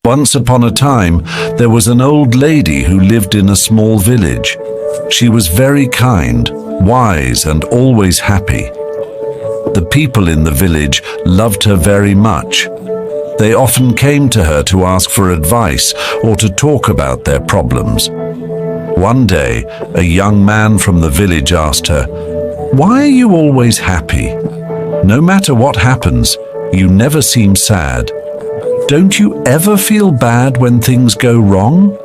Once upon a time, there was an old lady who lived in a small village. She was very kind, wise, and always happy. The people in the village loved her very much. They often came to her to ask for advice or to talk about their problems. One day, a young man from the village asked her, "Why are you always happy? No matter what happens, you never seem sad. Don't you ever feel bad when things go wrong?"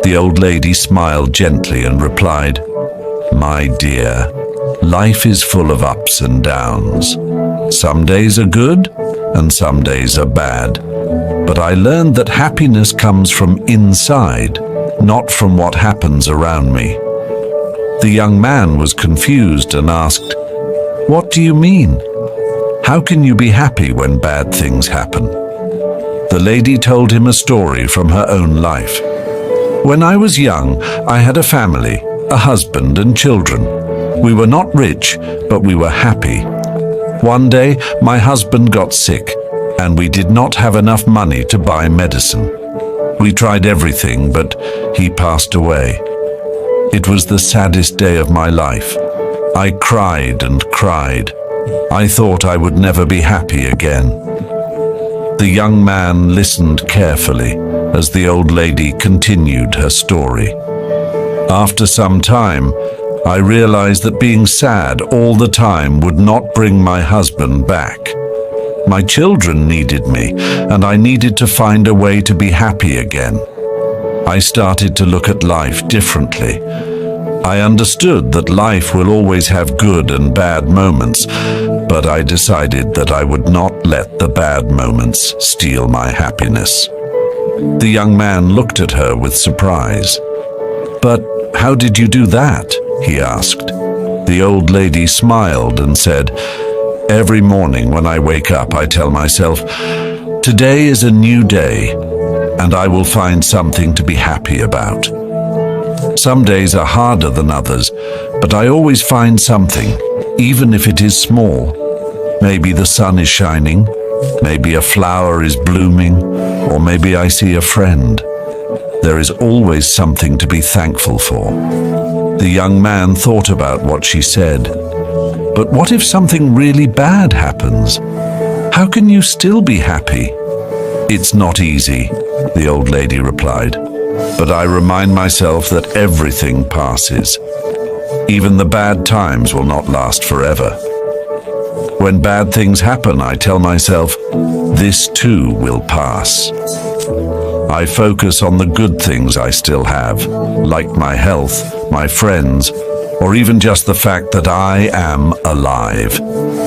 The old lady smiled gently and replied, "My dear, life is full of ups and downs. Some days are good and some days are bad. But I learned that happiness comes from inside, not from what happens around me." The young man was confused and asked, "What do you mean? How can you be happy when bad things happen?" The lady told him a story from her own life. "When I was young, I had a family, a husband and children. We were not rich, but we were happy. One day, my husband got sick, and we did not have enough money to buy medicine. We tried everything, but he passed away. It was the saddest day of my life. I cried and cried. I thought I would never be happy again." The young man listened carefully as the old lady continued her story. "After some time, I realized that being sad all the time would not bring my husband back. My children needed me, and I needed to find a way to be happy again. I started to look at life differently. I understood that life will always have good and bad moments, but I decided that I would not let the bad moments steal my happiness." The young man looked at her with surprise. "But how did you do that?" he asked. The old lady smiled and said, "Every morning when I wake up, I tell myself, today is a new day, and I will find something to be happy about. Some days are harder than others, but I always find something, even if it is small. Maybe the sun is shining, maybe a flower is blooming, or maybe I see a friend. There is always something to be thankful for." The young man thought about what she said. "But what if something really bad happens? How can you still be happy?" "It's not easy," the old lady replied. "But I remind myself that everything passes. Even the bad times will not last forever. When bad things happen, I tell myself, this too will pass. I focus on the good things I still have, like my health, my friends, or even just the fact that I am alive.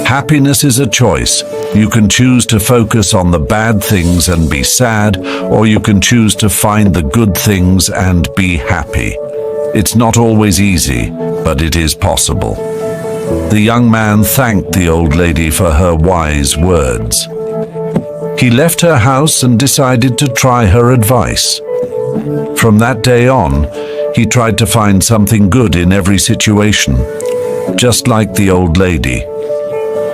Happiness is a choice. You can choose to focus on the bad things and be sad, or you can choose to find the good things and be happy. It's not always easy, but it is possible." The young man thanked the old lady for her wise words. He left her house and decided to try her advice. From that day on, he tried to find something good in every situation, just like the old lady.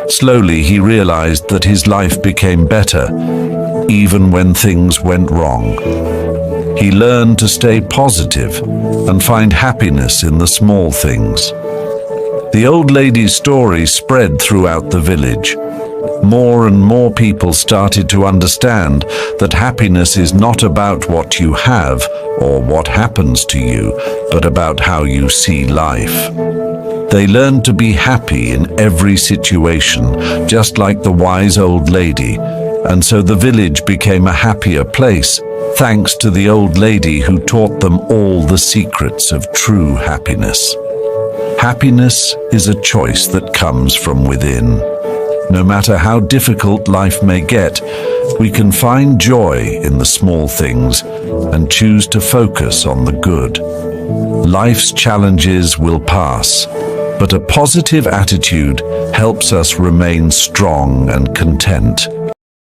Slowly, he realized that his life became better, even when things went wrong. He learned to stay positive and find happiness in the small things. The old lady's story spread throughout the village. More and more people started to understand that happiness is not about what you have or what happens to you, but about how you see life. They learned to be happy in every situation, just like the wise old lady, and so the village became a happier place, thanks to the old lady who taught them all the secrets of true happiness. Happiness is a choice that comes from within. No matter how difficult life may get, we can find joy in the small things and choose to focus on the good. Life's challenges will pass, but a positive attitude helps us remain strong and content.